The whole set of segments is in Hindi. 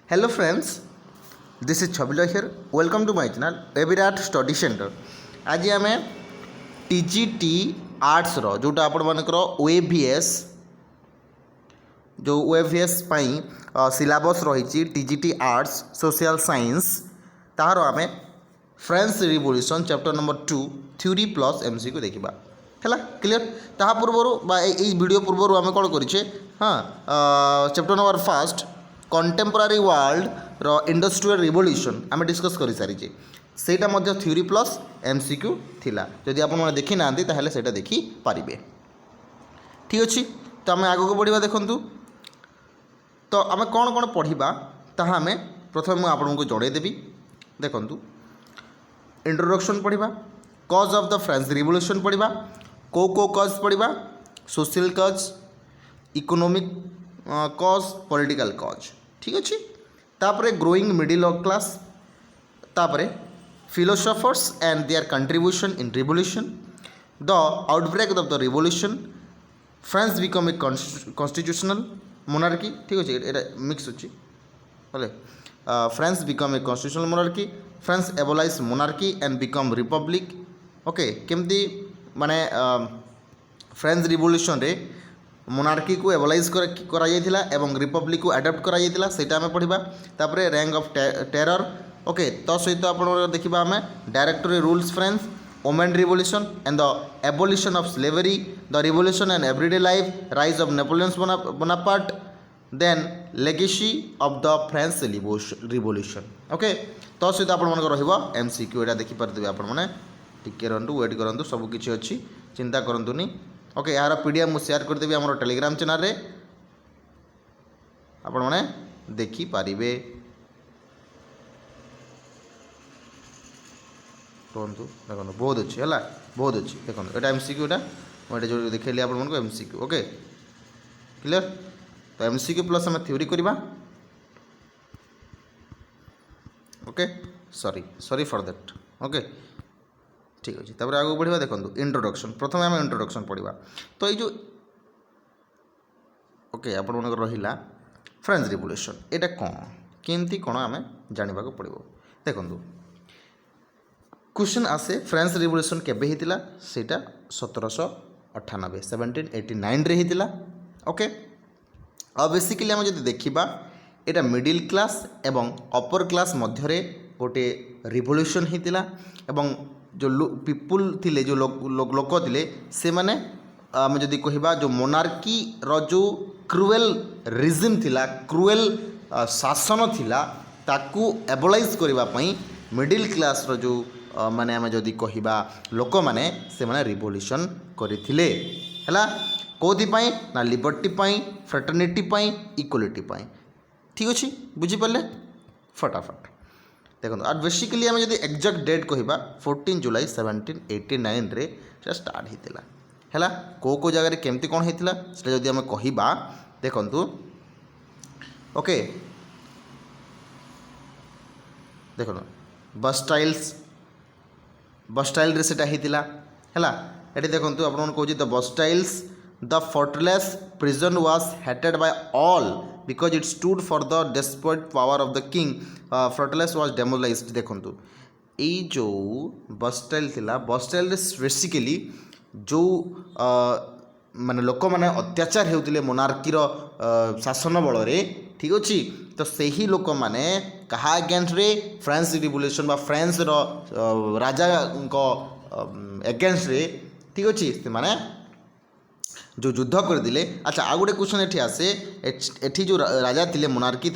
Hello friends, this is Chabila here. Welcome to my channel Evirat Study Center. आज आम TGT आर्ट्स रो जोटा आपण मानकर OAVS जो OAVS सिलेबस रही TGT आर्ट्स सोशल साइंस तार आम French revolution chapter number 2 theory plus MCQ देखा है क्लीयर ता पूर्व वीडियो पूर्व आम कौन करें हाँ चैप्टर नंबर 1 कंटेम्पोरारी वर्ल्ड रो इंडस्ट्रियल रिवोल्यूशन आम डिस्कस कर सारी सेटा मध्य थ्योरी प्लस MCQ थिला जदि आप देखी ना ताहले सेटा देखी पारिबे ठीक अच्छे तो आम आगक बढ़िया देखु तो आम कौन कौन पढ़ा ताहा आम प्रथम मुझे आपको जनईदेवी देखु इंट्रोडक्शन पढ़ा कज ऑफ द फ्रेंच रिवोल्यूशन पढ़ा को कज पढ़ा सोशल कज इकोनॉमिक कज पॉलिटिकल कज ठीक अच्छे तापरे ग्रोइंग मिडिल क्लास तापरे philosophers and their contribution in revolution, the outbreak of the revolution, France become a constitutional monarchy ठीक अच्छे ये मिक्स अच्छी बोले France become a constitutional monarchy, France abolish monarchy and become republic okay केमती माने फ्रेंच रिवोल्यूशन रे मोनार्की को एबलाइज करा जायथिला एवं रिपब्लिक को अडॉप्ट करा जायथिला सेटा हमें पढ़िबा तापरे रैंक ऑफ टेरर ओके तो सहित आप देखा आम directory rules French women revolution and the abolition of slavery the revolution and everyday life rise of Napoleons Bonaparte then legacy of the French revolution okay तो सहित आप MCQ यहाँ देखिपारे आपने टिके रु वेट करूँ सबकि अच्छी चिंता करतुनि ओके यार PDF मुझे शेयर करदेवी आम टेलीग्राम चैनल रे आपण मैंने देखिपारे कहतु देखो बहुत अच्छी है बहुत अच्छी देखो यहाँ MCQ मुझे जो देखली आप MCQ ओके क्लियर तो MCQ प्लस आम थ्योरी करवा okay sorry for that okay ठीक अच्छे तापर आगे बढ़िया देखो इंट्रोडक्शन प्रथम आम इंट्रोडक्शन पढ़ा तो ये ओके आप रहा फ्रेंच रिवोल्यूशन यहाँ कौन केमती कौन आम जानवा पड़ो देखो क्वेश्चन आसे फ्रेंच रिवोल्यूशन केबे हितिला सेटा 1798 1789 रे हितिला ओके अब बेसिकली आम जब देखा यहाँ मिडिल क्लास एवं अपर क्लास मध्य गोटे रिवोल्यूशन हितिला एवं जो पीपुल थिले जो लोक थिले से माने आम जदि कहबा जो मोनार्की रो जो क्रुएल रिजिम थिला क्रुएल शासन थिला ताकू एबलाइज करबा पई मिडिल क्लास रो जो माने आम जदि कहबा लोक माने से माने रिवोल्यूशन करथिले हला कोथि पई ना लिबर्टी पई फ्रेटर्निटी पई इक्वालिटी पई ठीक अछि बुझी पल्ले फटाफट देखो और बेसिकली आम जब एक्जाक्ट डेट कहबा 14 जुलाई 1789 रे स्टार्ट होता है को जगह केमती कौन होता है जदि आम कहबा देखु ओके देखो बस्टाइल रे सेटा होता है ये देखो आपन कहूँ the Bastilles the fortress prison was hated by all because it stood for the despot power of the king fortress was demolished देखु ये जो बस्टाइल थिला बस्टाइल बेसिकली जो माने लोक माने अत्याचार होते मोनार्कीर शासन बल ठीक अच्छे तो सही लोक मैंने कहा अगेंस्ट रे फ्रेंच रिवोल्यूशन बा फ्रेंच राजा अगेंस्ट रे ठीक अच्छे से माने जो युद्ध करदिले अच्छा आ गोटे क्वेश्चन एठी आसे एठी जो राजा थिले मोनार्की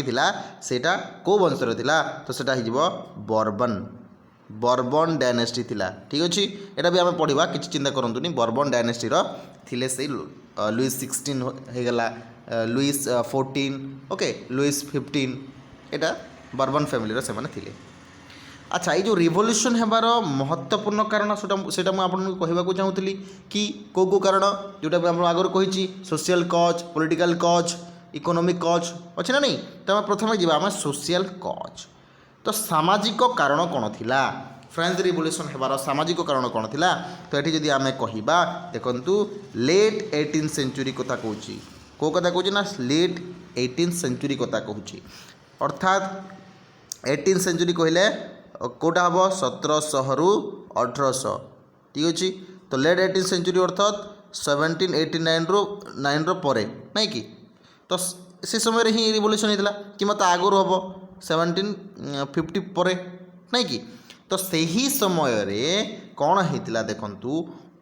थिला सेटा को वंशर थिला तो सेटा हिजबो बर्बन डायनेस्टी थिला ठीक अच्छे एटा भी आम पढ़ा कि चिंता करतुनि बर्बन डायनेस्टी थिले से लुइस 16 हो गला लुइस 14 ओके लुइस 15 एटा बर्बन फैमिली से माने थिले अच्छा ये जो रिवोल्यूशन हेबार महत्वपूर्ण कारण सेटा मुझे आपको कहवाक चाहूँगी कि को कारण जोटा भी आगुरी कही सोशल कज पॉलिटिकल कज इकोनॉमिक कज अच्छे ना नहीं तो आम प्रथम जावा सोशल कज तो सामाजिक कारण कौन थिला फ्रेंच रिवोल्यूशन हेबार सामाजिक कारण कौन थिला तो ये जदि आम कहबा देखंतु लेट 18th सेंचुरी कथा कहूँ को कथा कहूँ ना लेट 18th सेंचुरी कथा कहूँ अर्थात 18 सेंचुरी कहले कोटा हम 1700 रु 1800 ठीक अच्छे। तो लेट 18 सेंचुरी अर्थात 1789 रु 9 रे नहीं कि तो से समय ही रिवोल्यूशन होता कि मत आगुरी हम 1750 पर नहीं कि तो सही समय रे कौन होता देखु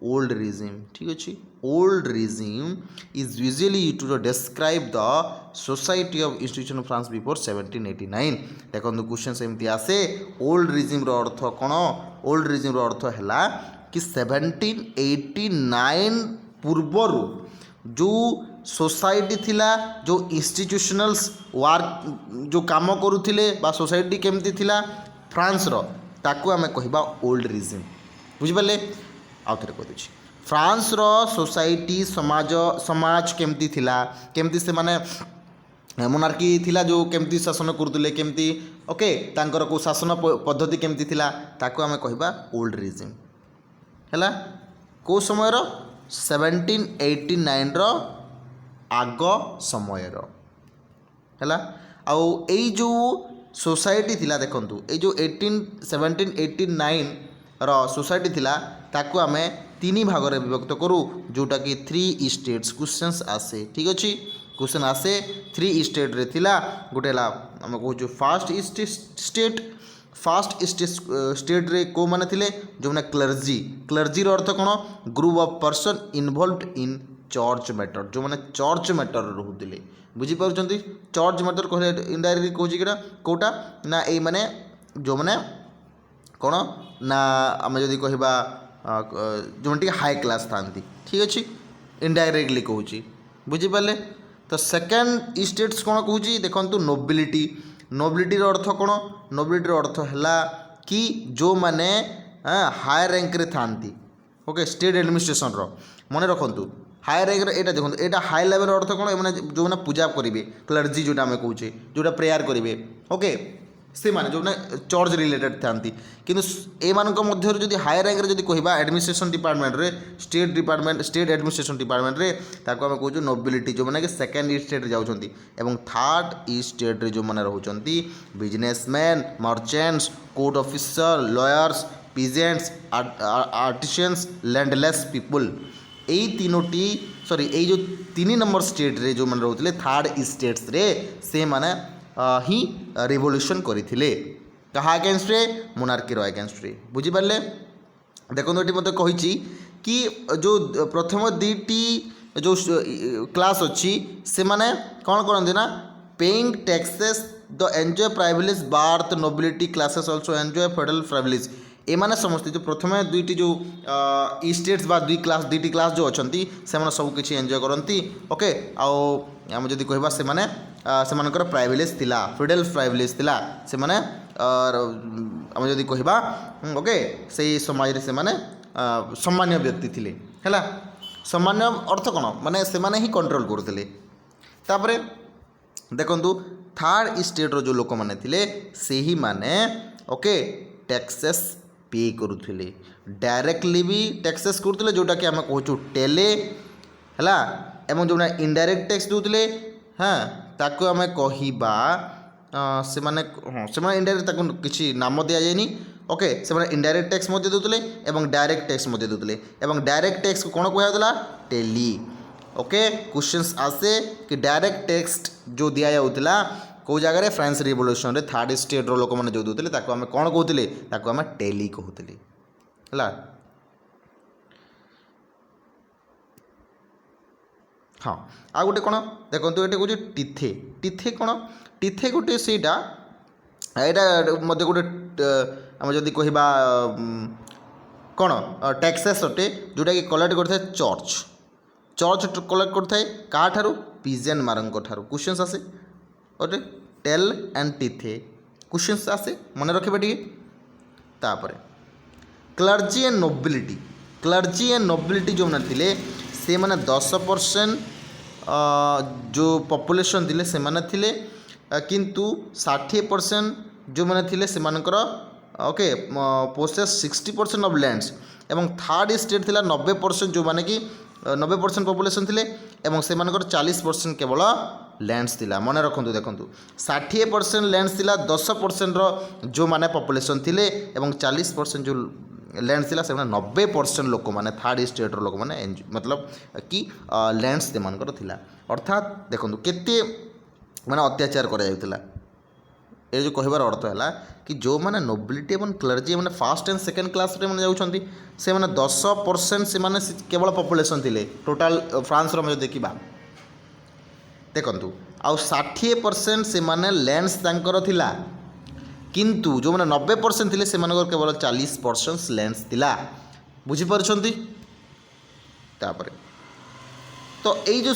ओल्ड रिजिम ठीक अच्छे। Old regime is usually use to describe the society of institution of France before 1789 देखो क्वेश्चन एमती आसे ओल्ड रिजिम रो अर्थ कौन ओल्ड रिजिम रो अर्थ है कि 1789 पूर्वर जो सोसाइटी थिला जो इंस्टीट्यूशनल्स वार्क जो काम करुले बा सोसाइटी केमती थिला फ्रांस रो ताकू आम कहबा ओल्ड रिजिम बुझिपारे आउ थे कह फ्रांस रो सोसाइटी समाज समाज केमती थिला केमती से माने मोनार्की थिला जो केमती शासन करुले केमती ओके तांकर को शासन पद्धति केमती थिला ताकू आम कहबा ओल्ड रिजिम हैला को समय रो 1789 रो आग समय रो हैला आउ एई जो सोसाइटी थिला देखंतु ए जो 1789 रो सोसाइटी थिला ताकू आमे तीन भाग में विभक्त करूँ जोटा कि 3 स्टेट्स क्वेश्चंस आसे ठीक अच्छे। क्वेश्चन आसे 3 स्टेट रे थिला गोटे आम कहूँ फास्ट स्टेट रे को माने थिले जो माने क्लर्जी रो अर्थ कौन group of person involved in church matter जो माने चर्च मैटर रोते बुझीपार चर्च मैटर कहले इनडायरेक्टली कहूँ कि कौटा ना ये माने जो माने कौन ना आम जदि कहबा जो हाई क्लास था ठीक अच्छे इनडायरेक्टली कहूँ बुझीपारे। तो सेकेंड स्टेट्स कौन कहूँ देखु नोबिलिटी अर्थ कौन नोबिलिटी अर्थ है कि जो माने हाई रैंक रे थांती ओके स्टेट एडमिनिस्ट्रेशन रो मन रखु हाई रैंक एटा देखो एटा हाई लेवल अर्थ कौन मैंने जो मैंने पूजा करेंगे क्लर्जी जोटा आम कहे जोटा प्रेयर करेंगे ओके से माने जो चर्च रिलेटेड थांती किंतु एमानक जदि हाई रैंक जदि कहबा एडमिनिस्ट्रेशन डिपार्टमेंट रे स्टेट एडमिनिस्ट्रेशन डिपार्टमेंट रे ताको आम कहूँ नोबिलिटी जो मैंने सेकेंड स्टेट रे जाउछंती एवं थर्ड स्टेट रे जो मैंने रहउछंती businessman merchants court officer lawyers peasants artisans landless people यही तीनोटी सॉरी यही जो 3 नंबर स्टेट रे जो मैंने रहउतले थर्ड स्टेट्स रे से माने ही रिवोल्यूशन करते कहा अगेंस्ट रे मोनार्की रो अगेंस्ट रे बुझीपारे। देखो ये मत कही कि जो प्रथम 2टी जो क्लास अच्छी से माने कौन करते ना paying taxes the enjoy privilege birth nobility classes also enjoy feudal privilege एमाने समस्ते जो प्रथम 2टी जो स्टेट्स बा 2टी क्लास जो अच्छा से सब किसी एंजॉय करती ओके आम जदि कहबा से माने सेमानकर प्राइविलेज थिला फेडरल प्राइविलेज थिला से माने आम जदि कहबा ओके से समाज रे से माने सम्मान्य व्यक्ति थिले हैला सम्मान्य अर्थ कौन माने से माने ही कंट्रोल करथिले। तापरे देखंतु थर्ड स्टेट रो जो लोक माने थिले से ही माने ओके टैक्सेस पे करुथिले डायरेक्टली भी टैक्सेस करुथिले जोटा कि आम कहूँ टेले हैला एवं जो इनडायरेक्ट टैक्स दूसरे हाँ ताको आम कहबा से माने हाँ से माने इनडायरेक्ट ताको किसी नाम दिया जाएनी ओके से माने इनडायरेक्ट टैक्स मध्य दूसरे एवं डायरेक्ट टैक्स मध्य दूसरे एवं डायरेक्ट टैक्स को कौन कहला टेली ओके। क्वेश्चंस आसे कि डायरेक्ट टैक्स जो दिया जाउतला कौ जगह फ्रांस रिवोल्यूशन रे थर्ड स्टेट रो लोक मैंने जो दूसरे ताको आम कौन कहते ताको आम टेली कहते है। हाँ आ गोटे कौन देखो ये कौन टीथे टीथे कौन टीथे गोटे सेटा यहाँ मत गोटे आम जदि कहबा कौन टैक्सेस अटे जोटा कि कलेक्ट करता है चर्च कलेक्ट करता है क्या ठारू पिजेन मारंक ठारू क्वेश्चंस आसे ओके टेल एंड टीथे क्वेश्चंस आसे मन रखिबा टिके। तापर क्लर्जी एंड नोबिलिटी जो मैंने थिले से माने 10% जो पॉपुलेशन थिले से माने थिले किंतु 60% जो मैंने थिले से मानकर ओके पोसेस 60% ऑफ लैंड्स एवं थर्ड स्टेट थिला 90% जो माने कि 90% पॉपुलेशन थिले एवं से मानकर 40% केवल लैंड्स थिला मन रखु देखु 60% लैंड्स थिला 10% जो माने पॉपुलेशन थिले एवं 40% जो लैंड्स थिला से 90% लोक मैंने थर्ड स्टेट लोक मैंने मतलब कि लैंड्स से मानकर थिला अर्थात देखो केते माने अत्याचार करा ये जो कहबार अर्थ है कि जो मैंने नोबिलिटी और क्लर्जी मैंने फर्स्ट एंड सेकेंड क्लास रे मैंने जाउछंती से मैंने 10% से मैंने केवल पॉपुलेशन थिले टोटाल फ्रांस रो देखा देखंतु आउ 60% से मैंने लैंड्स तांकर थिला किंतु जो मैंने 90% थिले से मानकर केवल 40% लैंड्स थिला बुझी परछंती तापरे तो एई जो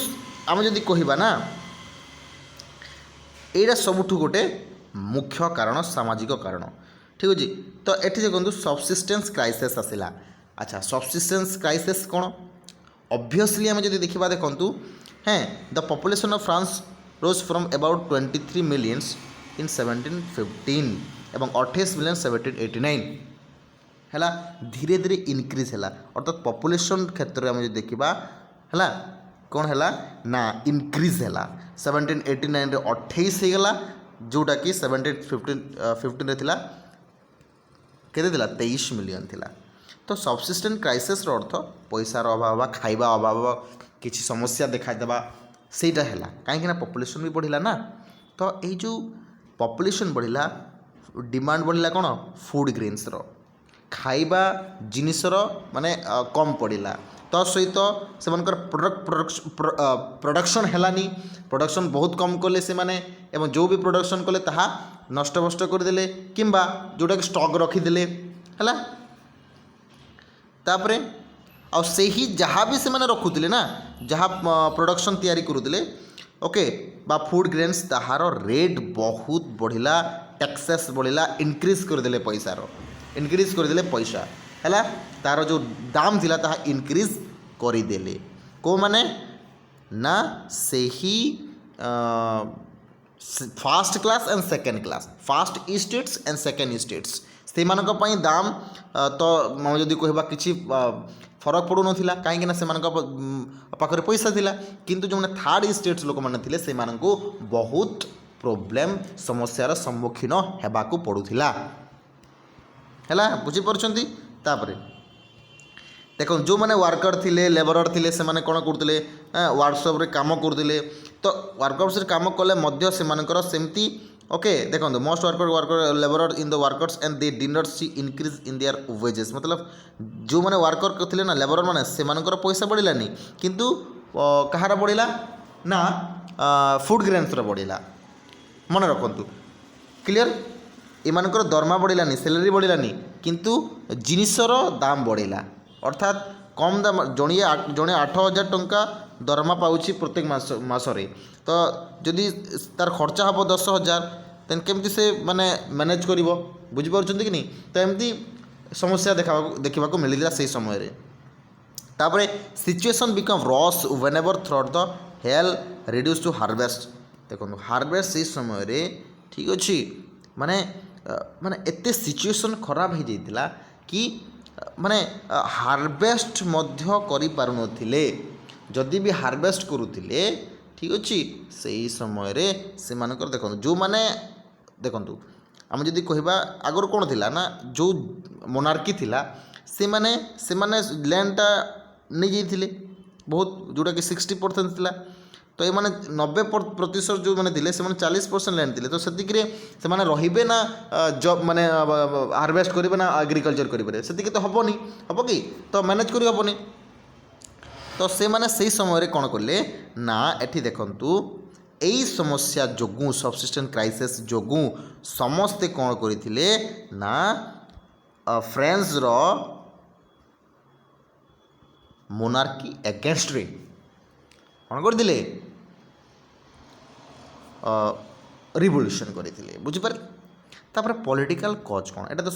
आम जदि कहबा ना एटा सबुठु गोटे मुख्य कारण सामाजिक कारण ठीक अच्छे तो ये देखो सबसिस्टेंस क्राइसिस आसला अच्छा सबसिस्टेंस क्राइसिस कौन ऑब्वियसली आम जब देखा देखूँ हैं the population of France rose from about 23 millions in 1715 एवं 28 मिलियन 1789 है धीरे धीरे इनक्रीज है अर्थात पॉपुलेशन क्षेत्र में आम जो देखा है कौन है ना इनक्रीज है 1789 28 होगा जोटा कि 1715 थिला केते थिला 23 मिलियन थिला तो सबसिस्टेंट क्राइसिस रो अर्थ पैसार अभाव खाइबा अभाव किसी समस्या देखा देबा सेटा है कहीं पॉपुलेशन भी बढ़िला ना तो ये जो पॉपुलेशन बढ़िला डिमांड बढ़िला कौन फूड ग्रेन्स रो खाइबा जिनिसर माने कम पड़िला तो सहित से प्रोडक्शन हैलानी प्रोडक्शन बहुत कम कले से माने एवं जो भी प्रोडक्शन कले ताहा नष्ट बष्ट करदे किंबा जोटा कि स्टॉक रखीदे है तापरे आ सही जहाँ भी से माने रखुले ना जहाँ प्रोडक्शन तैयारी करुले ओके बा फूड ग्रेन्स ताहार रेट बहुत बढ़िला टैक्सेस बढ़िला इनक्रीज करदे पैसार इनक्रीज करदे पैसा है तार जो दाम थिला ताहा इनक्रीज करदेले को माने ना से ही first class and second class first estates and second estates से दाम तो जदि कहबा किसी फरक पड़ू ना कहीं से पाखे पैसा थिला किंतु जो मैंने थर्ड स्टेट्स लोक मैंने थिले से बहुत प्रोब्लेम समस्यार सम्मुखीन होबाकू पड़ूला है बुझीपार्टी तापरे देखो जो मैंने वर्कर थिले लेबरर थिले से माने कोन करथिले वर्कशॉप रे काम करथिले तो वर्कशॉप रे काम कले मध्य से मानकर सेमती ओके देखो most worker labourer in the workers and they did not see increase in their wages मतलब जो मैंने वर्कर थिले ना लेबरर माने से मानकर पैसा बढ़िलानी किंतु कहार बढ़िला ना फूड ग्रेन्स रो बढ़िला मन रखंतु क्लियर एमानकर दरमा बढ़िलानी सैलरी बढ़िलानी किंतु जिनिसर दाम बढ़िला अर्थात कम दाम जड़े 8,000 टंका दरमा पाउछि प्रत्येक मासरे तो जदि तार खर्चा हम 10,000 तेन केमती से माने मैनेज कर बुझीपार्टी कि नहीं तो एमती समस्या देखा मिलला से समय तापरे situation became worse whenever through the hail reduce to harvest देखो हार्वेस्ट से समय ठीक अच्छे माने माने एते सिचुएशन खराब हो जाइतिला कि माने हार्वेस्ट मध्य करि पारु नथिले जदि भी हार्वेस्ट करुथिले ठीक अच्छे से समय से मानकर देखो जो माने देखंतु आम जदि कहबा आगर कौन थिला ना जो मोनार्की थिला से माने लैंडटा नहीं जाइथिले बहुत जोटा कि 60% थिला तो ये 90% जो मैंने दिले से 40% लैंड दिले तो से माने रहिबे ना जॉब माने हार्वेस्ट करेंगे ना एग्रीकल्चर करेंगे से तो हेनी हम कि तो मैनेज कर हेनी तो से माने से समय कौन कले ना एठी देखंतु यही समस्या जोगु सबसिस्टेंट क्राइसिस जोगु समस्ते कौन करथिले ना फ्रांस रो मोनार्की एगेंस्ट रे कौन कर दिले रिवोल्यूशन करते बुझीपारे तापर पॉलिटिकल कज कौन एटा तो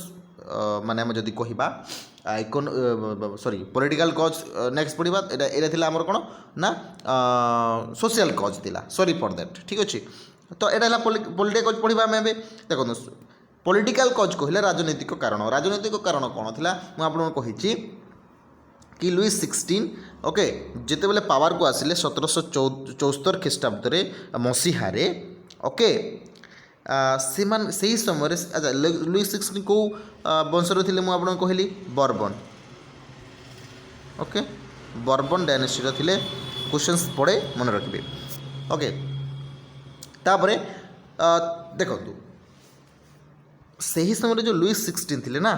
माने हम जदि कहबा सॉरी पॉलिटिकल कज नेक्स्ट पढ़ा एटा थिला हमर कोन ना सोशल कज थिला सॉरी फॉर दैट ठीक अच्छे तो एटा पॉलिटिकल कज पढ़ा आम देखो पॉलिटिकल कज कहले राजनैतिक कारण कौन थिला मु आपन कहिछि कि लुइस 16 ओके जितेबाला पावर को आसिले 1774 ख्रीष्टाब्द मसीहारे ओके से समय अच्छा लुइस 16 कौ वंशर थे मुझे कहली बर्बन ओके बर्बन डायनेस्टी थे क्वेश्चंस पड़े मन रखिए ओके तापर देखो से ही समय जो लुइस 16 थे ना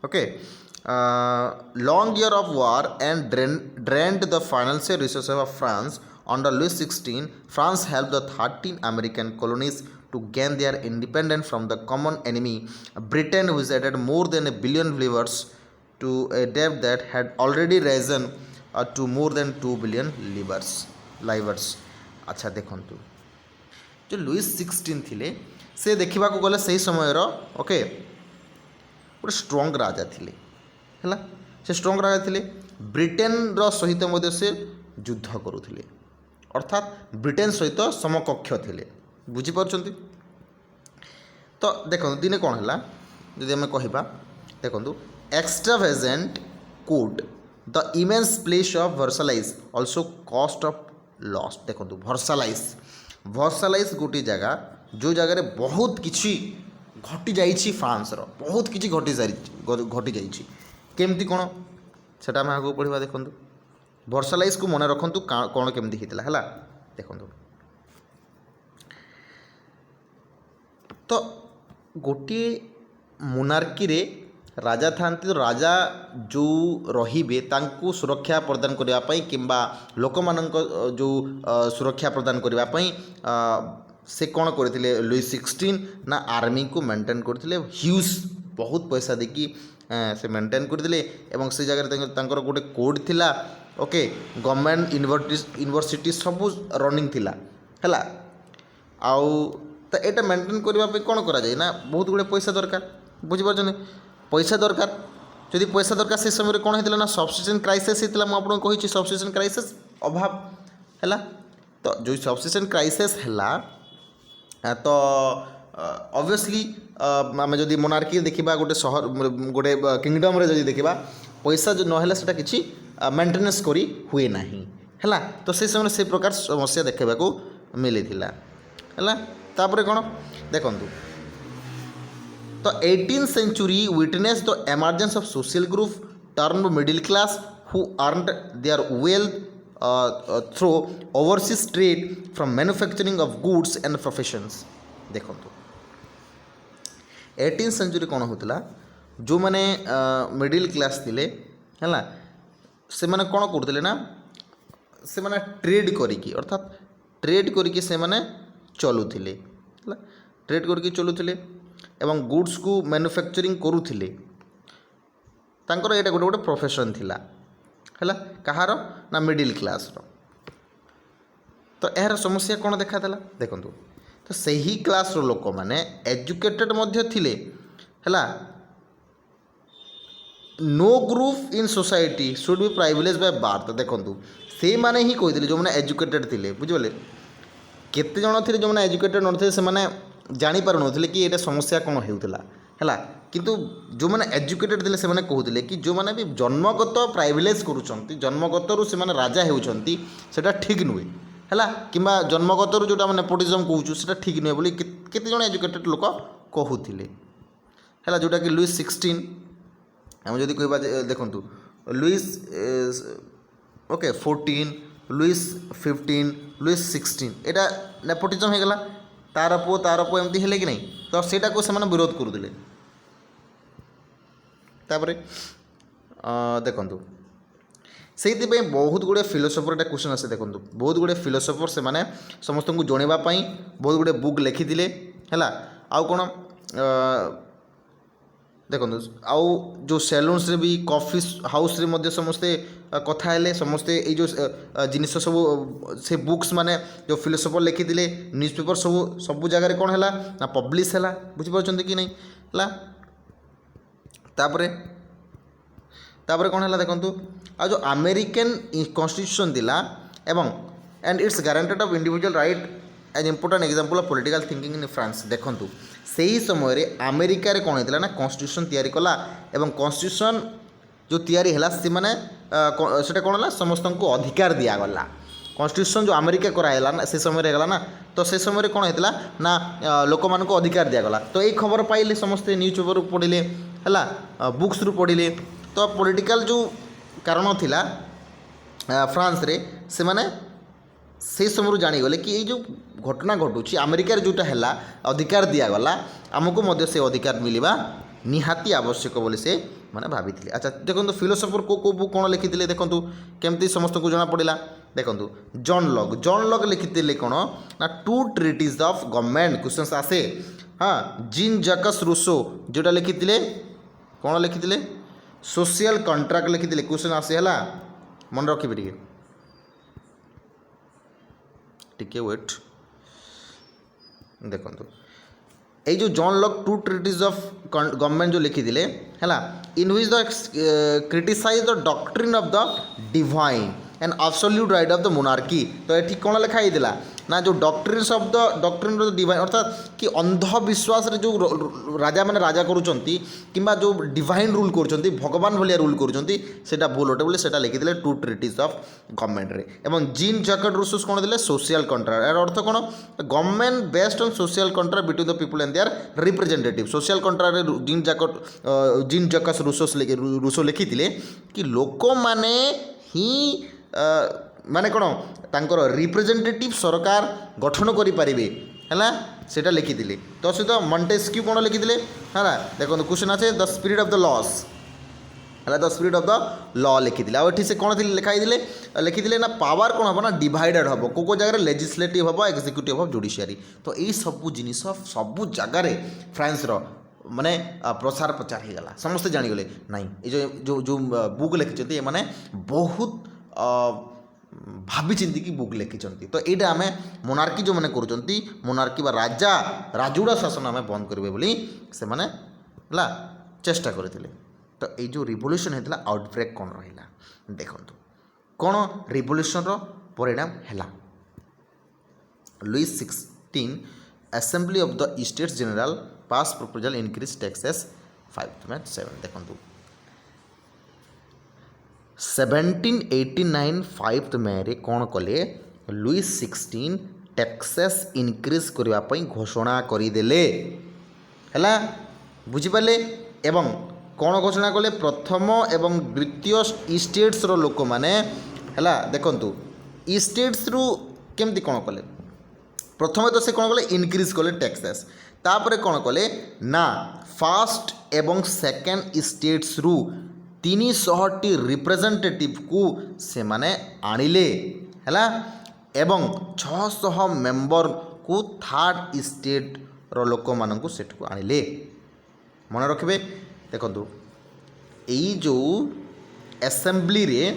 okay long year of war and drained the financial resources of France under Louis 16 France help the 13 American colonies to gain their independence from the common enemy Britain, which added more than $1 billion to a debt that had already risen to more than $2 billion livers. अच्छा देखंतु जो लुइस 16 थिले से देखा गले से समय ओके गोटे स्ट्रंग राजा थिले हैला से स्ट्रंग राजा थिले ब्रिटेन रो सहित मध्य से युद्ध करुथिले अर्थात ब्रिटेन सहित समकक्ष थिले बुझीपार तो देखो दिने कौन है जदि आम कह देखो extravagant court the immense place of Versailles also cost of loss देखो वर्सालाइज गोटे जगह जो जगार बहुत किसी घटी जाइए फ्रांस बहुत किसी घटी जाइए केमती कौन से आगे पढ़ा देखो वर्सालाइज को मन रखु कौन केमती होता है देखो तो गोटे मोनार्की रे राजा थांती तो राजा जो रहिबे तांकु सुरक्षा प्रदान करने किंबा लोक मानक जो सुरक्षा प्रदान करने से कौन करते लुइस 16 ना आर्मी को मेंटेन करते ह्यूज बहुत पैसा देकी से मेंटेन करते से जगह गोटे कोड थिला ओके गवर्नमेंट यूनिवर्सिटी सब रनिंग थिला हैला आउ तो यहाँ मेंटेन करने कौन करा जाए ना बहुत गुड़े पैसा दरकार बुझीपार पैसा दरकार जदि पैसा दरकार से समय कौन होता ना सब्सिस्टेंस क्राइसिस होता मुझे आपको कही सब्सिस्टेंस क्राइसिस अभाव है तो जो सब्सिस्टेंस क्राइसिस है तो ऑब्वियसली आम जदि मोनार्की देखा गोटे सहर गोटे किंगडम रे जदि देखा पैसा जो नहला से किसी मेंटेनेंस करी हुए ना है तो से समय से प्रकार समस्या देखा मिली है तापर कौन देखु तो 18th century witnessed the emergence of social group termed middle class who earned their wealth through overseas trade from manufacturing of goods and professions देखो 18th century कौन होता जो मैंने मिडिल क्लास थिले है से माने कौन करते ना से माने ट्रेड करिकी अर्थात ट्रेड करिकी से माने चलुले ट्रेड करके चलुले एवं गुड्स को मैन्युफैक्चरिंग करुले तांकर एटा गोटे गोटे प्रोफेशन थिला है कहार ना मिडिल क्लास तो यार समस्या कौन देखा देखो तो सही क्लास लोक मैंने एजुकेटेड थिले है no group in society should be privilege by birth देखो से माने ही कहते जो मैंने एजुकेटेड थिले बुझे केते जन थे जो मैंने एजुकेटेड नथे से माने जानी पार नथिले कि एटा समस्या कौन होउतला हैला किंतु जो मैंने एजुकेटेड थे से माने कहते कि जो मैंने भी जन्मगत प्राइविलेज करूछंती जन्मगत रु से माने राजा हेउछंती सेटा ठीक नुहे हैला किंबा जन्मगत रु जोटा माने नेपोटिज्म कहूछु सेटा ठीक नुहे बोली केते जन एजुकेटेड लोक कहूथिले हैला जोटा कि लुइस 16 हम जदि कहबा देखंतु लुइस ओके 14 लुइस 15 लुइस 16 एटा नेपोटिज्म हो गला तार पुओ एमती है कि नहीं तो सेटा को से विरोध करुले तापर देखु से बहुत गुड़े फिलोसोफर एटा क्वेश्चन आसे देखो बहुत गुड़े फिलोसोफर से माने समस्त को जनवाई बहुत गुड़े बुक लिखिले है आउ कौन देखो आउ जो सैलून्स रे भी कॉफी हाउस रे मध्य समस्ते कथा हेले समस्ते ये जो जिनिस सब से बुक्स माने जो फिलोसोफर लिखिले न्यूज़ पेपर सब जगह कौन है ना पब्लिश है बुझीपार कि नहीं है तापर कौन है देखो आ जो अमेरिकन कॉन्स्टिट्यूशन दिला एवं and its guaranteed of individual right as important example of political thinking in France देखु से ही समय अमेरिका रे कौन होता ना कॉन्स्टिट्यूशन तैयारी कला एवं कॉन्स्टिट्यूशन जो तैयारी है से माने सेटा कौन है समस्त को अधिकार दिगला कन्स्टिट्यूशन जो अमेरिका कराला ना से समय गला ना तो से समय कौन होता ना लोक मान अधिकार दिगला तो यही खबर पाइले समस्ते न्यूज पेपर पढ़िले है बुक्स रु पढ़िले तो पॉलिटिकल जो कारण थिला फ्रांस रे से माने से समय जानीगले कि ये जो घटना घटुची अमेरिकार जोटा है अधिकार दिगला आमको मध्य से अधिकार मिलवा निहाती आवश्यक बोली से मैंने भाभी। अच्छा देखो फिलोसोफर को बुक कौन लिखी देखो केमती समस्त को जना पड़ा देखो जॉन लॉक लिखी कौन ना two treatises of government question आसे हाँ जीन जैकस रूसो जोटा लिखी कौन लिखी सोशल कॉन्ट्रैक्ट लिखी क्वेश्चन आसे है मन रखिए टिके वेट देखो ये जो John Locke two treatises of government जो लिखी है in which the criticise the doctrine of the divine and absolute right of the monarchy तो ये कौन लिखाई ना जो डॉक्ट्रिन ऑफ द डिवाइन अर्थात कि अंधविश्वास रे जो राजा मैंने राजा करुँच कि जो डिवाइन रूल कर भगवान भाया रूल करा भूल अटे बोले लिखी टू ट्रिटीज ऑफ गवर्नमेंट रे एवं जीन जैकट रूसोस कौन देले सोशल कॉन्ट्रैक्ट यार अर्थ कौन government based on social contract between the people and their representative social contract Jean Jacques Rousseau लिखी कि लोक माने ही माने कौन तांकर रिप्रेजेंटेटिव सरकार गठन करें है सेटा लिखी तो सहित मॉन्टेस्क्यू कौन लिखी है देखो क्वेश्चन आछे the spirit of the laws है the spirit of the law लिखी आठी से कौन लिखाई लिखी ना पावर कौन हम ना डिवाइडेड हम को जगह लेजिस्लेटिव हम एक्जिक्यूटिव हम जुडिशियरी तो यही सबू जिनिस सबू जगार फ्रांस माने प्रसार प्रचार हो गला समस्ते जानीगले नाई ये जो जो बुक लिखिं ये माने बहुत भाभी चिंती की बुक लिखिं तो यहाँ आम मोनार्की जो मैंने कर मोनार्की राजा राजुड़ा शासन आम बंद करेंगे बोली से माने चेष्टा करते तो ये जो रिवोल्यूशन होता आउटब्रेक कौन रहा देखो कौन रिवोल्यूशन परिणाम है Louis 16 assembly of the states general pass proposal increase taxes 5.7 देखो 1789 5 मे कौन कले लुइस 16 टैक्सेस इनक्रीज करने घोषणा करदे है बुझिपारे एवं कौन घोषणा कले प्रथम एवं द्वितीय स्टेट्स रो लोक मैंने है देखु स्टेट्स रु केमती कौन कले प्रथम तो से कौन कले इनक्रीज कले टैक्सेस तापर कौन कले ना फर्स्ट एवं सेकेंड स्टेट्स रु 300टी रिप्रेजेंटेटिव को से माने आनिले है एवं 600 मेंबर को थर्ड स्टेट रो लोक मान को सेट को आनिले मन रखिए देखो यही जो असेंबली रे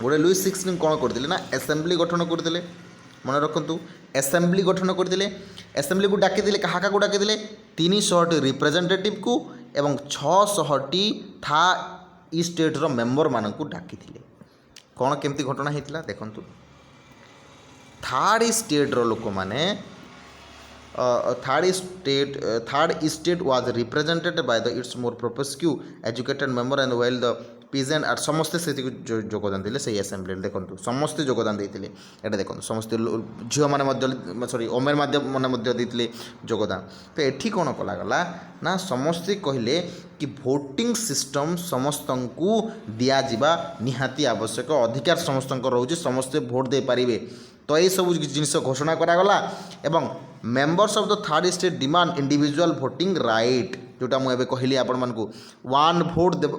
गोटे लुइस 16 कौन करते ना असेंबली गठन करते मन रखु असेंबली गठन करते असेंबली को डाकी क्या को डाकी 300टी रिप्रेजेंटेटिव को एवं 600टी था स्टेट रो मेंबर मान को डाकी कौन केमती घटना होता देखु थर्ड स्टेट रो लोक माने third estate was represented by the its more prosperous educated member and well the peasant are समस्ते से योगदान देते से असेंबली देखो समस्ते योगदान देते ये देखो समस्ते झील मैंने सॉरी ओमेर मैंने देते योगदान तो ये कौन कलागला ना समस्ते कहले कि भोटिंग सिस्टम समस्त को दिज्वा निहाती आवश्यक अधिकार समस्त रोचे समस्ते भोट दे पारे तो ये सब जिनिस घोषणा करागला एवं members of the third state demand individual voting right जोटा मुझे कहली आपण मानकू वन भोट दे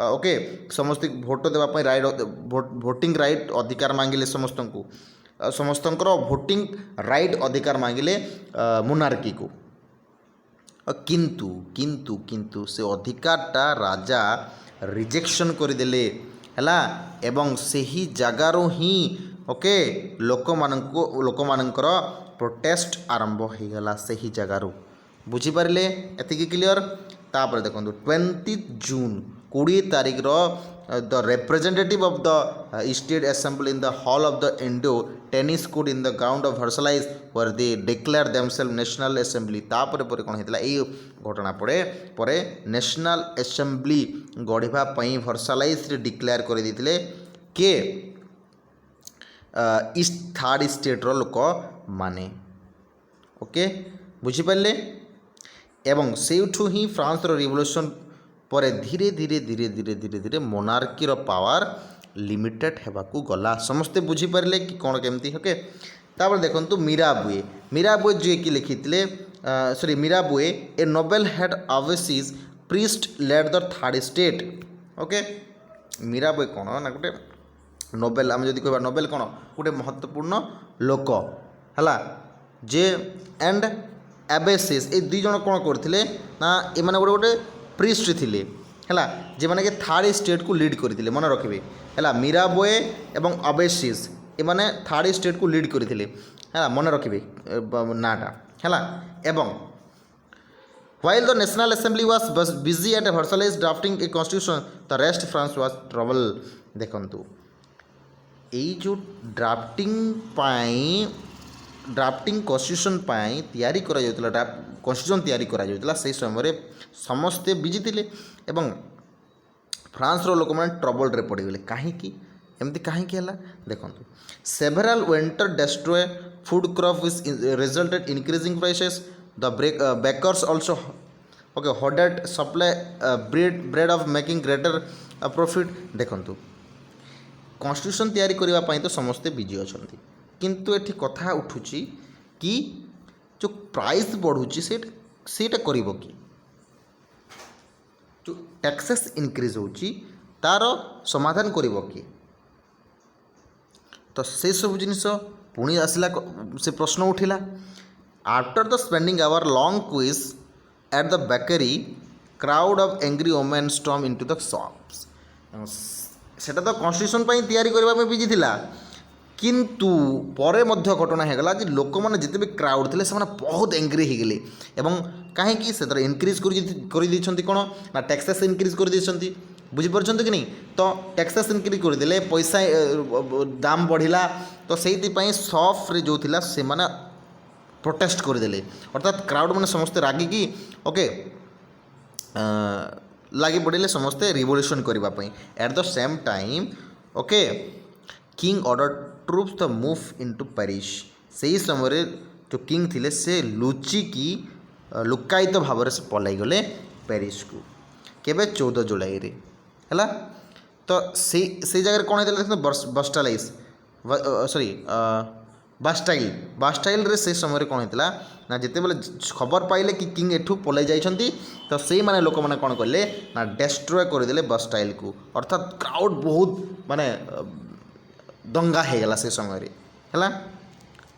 ओके समस्त भोट देवाई राइट भोटिंग राइट अधिकार मांगिले समस्त को समस्तंकर भोटिंग राइट अधिकार मांगिले मोनार्की को किंतु किंतु किंतु से अधिकारटा राजा रिजेक्शन करदेले है एवं सही जगार ही ओके लोक मानकर प्रोटेस्ट आरंभ हो गला सही जगार बुझीपारे एति क्लियर तापर देखो 20 जून 20 तारीख the representative of the estate assembly in the hall of the indoor tennis court in the ground of Versailles where they declare themselves national assembly तापर पर कौन होता है घटना पड़े नेशनल असेंबली गढ़ापी वर्सलाइज डिक्लेयर कर देते के ईस्ट थर्ड स्टेट्र लोक माने ओके बुझीपारे एवं सेठू ही फ्रांस रिवोल्यूशन पर धीरे धीरे धीरे धीरे धीरे धीरे मोनार्की पावर लिमिटेड होगाकू गला समस्ते बुझीपारे कि कौन केमती ओके तापर देखो मीराबुए जी कि लिखी sorry Mirabeau a noble head overseas priest led the third estate okay Mirabeau कौन ना गोटे नोबेल आम जब कह नोबेल कौन गोटे महत्वपूर्ण लोक है जे एंड एबेसिस ए दुई जन कौन करते ना ये गोटे गोटे प्रीस्ट थिले है जे मैंने थर्ड स्टेट को लीड करते मन रखिए है मीराबुए एवं अबेसिस ये थर्ड स्टेट को लीड करते है मन रखिए नाटा है एवं while the national assembly was busy at Versailles drafting a constitution the rest France was trouble देखंतु एई जो ड्राफ्टिंग कन्स्टिट्यूशन तैयारी करा जाउतला कन्स्टिट्यूशन तैयारी करा जाउतला से समय समस्ते बिजी थिले एवं फ्रांस रो लोक माने ट्रबल रे पड़ी गले काहेकि एमती काहेकि हला देखंतु several winter destroy food crop which resulted increasing prices the bakers also okay hoarded supply bread of making greater profit देखंतु कन्स्टिट्यूशन तैयारी करबा पई तो समस्ते बिजी अछंती किंतु एठी कथा उठुची कि जो प्राइस बढ़ुची सेटा करिवो कि जो टैक्सेस इनक्रीज होची तार समाधान करिवो कि तो से सब जिनिस पुणी आसला से प्रश्न उठिला after the spending hour long queues at the bakery crowd of angry women storm into the shops सेटा तो कन्स्टिट्यूशन तैयारी करबा में बिजी थिला किंतु परे मध्य घटना होगा कि लोक मैंने जिते भी क्राउड थे बहुत एंग्री हो गले एवं कहीं से इनक्रीज कर कौन ना टैक्सेस इनक्रीज कर बुझीपार कि नहीं तो टैक्सेस इनक्रीज करदे पैसा दाम बढ़ला तो से सफ्रे जो थिला से माने प्रोटेस्ट करदे अर्थात क्राउड मैंने समस्ते रागिकी ओके लगी पड़े समस्ते रिवोल्यूशन करने at the same time okay king order troops the move into Paris से ही समय जो किंग थिले से लुचिकी लुकायित भाव से पलाई गले पेरिस को केबे 14 जुलाई रे है तो से जगह कौन होता बस्टाइल सॉरी बास्टाइल रे से समय कौन होता ना जिते बेले खबर पाइले कि किंग एठू पलाई जाइछंती तो से माने लोक माने कौन कले ना डेस्ट्रॉय करदेले बास्टाइल को अर्थात क्राउड बहुत माने दंगा हो गला से समय है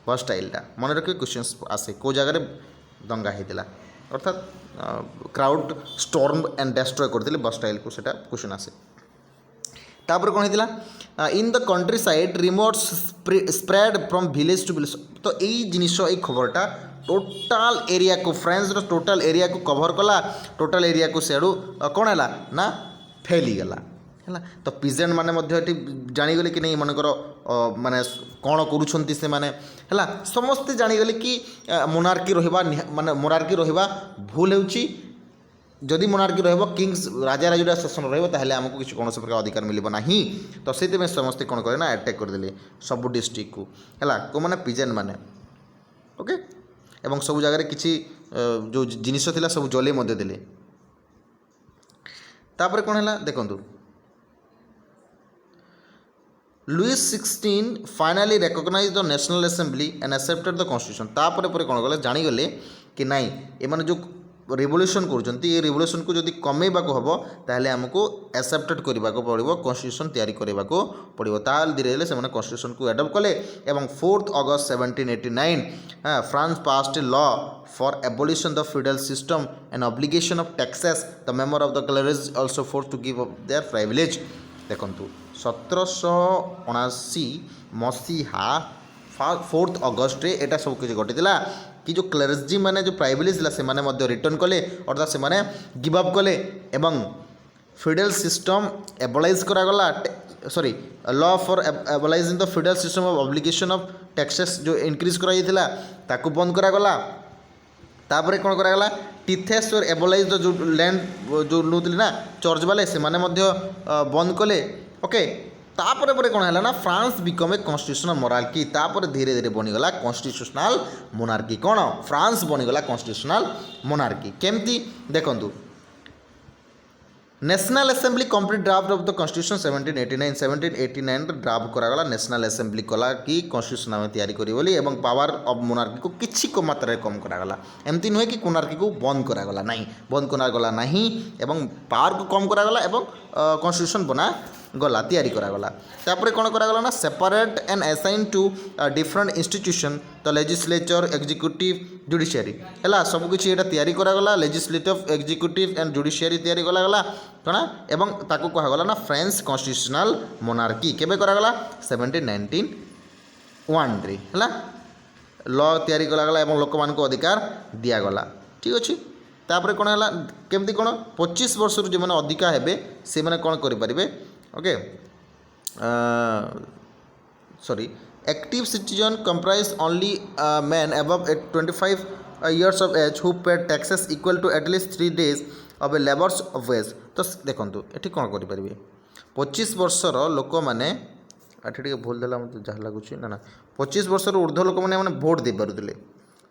बास्टाइलटा मन रखिए क्वेश्चन आसे को जगह दंगा होता अर्थात क्राउड स्टॉर्म एंड डेस्ट्रॉय करते बास्टाइल को सेटा क्वेश्चन आसे तापर कौन होता in the countryside rumours spread from village to village तो यही जिनिस यही खबरटा टोटाल एरिया को फ्रांस रो टोटाल एरिया को कवर कला टोटाल एरिया को सेडू कौन है ना फैली गला है तो पिजेंट माने जानीगले कि नहीं मनकर माने कौन करुँच से माने है समस्ते जानीगले कि मोनार्की रहा माने मोनार्की रहा भूल होची जदि मोनार्की रहिबो किंग्स राजा राजुड़ा शासन रहिबो ताहले हमको किसी कौन प्रकार अधिकार मिलिबो नाही तो से समस्ते कौन करे ना अटैक करदेले सब डिस्ट्रिक्ट को है को माने पिजेंट माने ओके एवं सब जगह किसी जो जिनिस थिला सब जले मध्य देले तापर कौन है देखंतु Louis 16 finally recognise the national assembly and accepted the constitution तापर पर कौन गले जानीगले कि नाई एमाने जो रिवोल्यूशन करुँचे ये रिवोल्यूशन को जब कमेबा को हम ताहले हमको एक्सेप्टेड करने को पड़ो कन्स्टिट्यूशन तैयारी करने को पड़ो ताल धीरे धीरे से कन्स्टिट्यूशन को एडप्ट कले एवं 4 अगस्त 1789 France passed a law for abolition the feudal system and obligation of taxes the member of the clergy also force to give up their privilege देखंतु 1779 मसीहा 4 अगस्ट रे एटा सब किसी घटीला कि जो क्लेरिजी माने जो प्राइविलेज से रिटर्न कले अर्थात से गिव अप कले एवं फिडेल सिस्टम एबलाइज करागला sorry law for abolishing the feudal system of obligation of taxes जो इंक्रीज कराइला ताकू बंद करागला तापर कौन करागला टीथेस और एबलाइज जो लैंड जो नौली ना चर्च वाले से माने मध्य बंद कले ओके तापर पर कौन है ना France become a constitutional monarchy तापर धीरे धीरे बनीगला कॉन्स्टिट्यूशनल मोनार्की कौन फ्रांस बनीगला कॉन्स्टिट्यूशनल मोनार्की केमती देखंतु national assembly complete draft of the constitution 1789 draft करागला नेशनल असेंबली कला कि कॉन्स्टिट्यूशन आम तैयारी करी बोली एवं पावर ऑफ मोनार्की को किछि को मात्रा कम करागला एमती नुहे कि मोनार्की को बंद करागला नहीं बंद करागला नहीं एवं पावर को कम करागला एवं कॉन्स्टिट्यूशन बना गला तैयारी करागला तापर कौन करागला ना separate and assign to different institution तो लेजिस्लेचर एग्जीक्यूटिव जुडिशियरी है सबकि यहाँ तैयारी करागला लेजिस्लेटिव एग्जीक्यूटिव एंड जुडिशियरी तैयारी करागला कणा एवं ताकू कहगला ना फ्रेंच कॉन्स्टिट्यूशनल मोनार्की केबे करागला 1791 रे है लॉ तैयारी करागला एवं लोक मान को अधिकार दियागला ठीक अच्छे तापर कौन है केमती कौन 25 वर्ष जो मैंने अधिका हेबे से मैंने कौन करें okay sorry active citizen comprise only man above 25 years of age who paid taxes equal to at least 3 days of a labour's wage तो देखो ये कौन करें 25 वर्षर लोक मैंने टे भूल देला मतलब जहाँ लगुच ना ना 25 वर्षर ऊर्ध्व लोक मैंने भोट दे पारे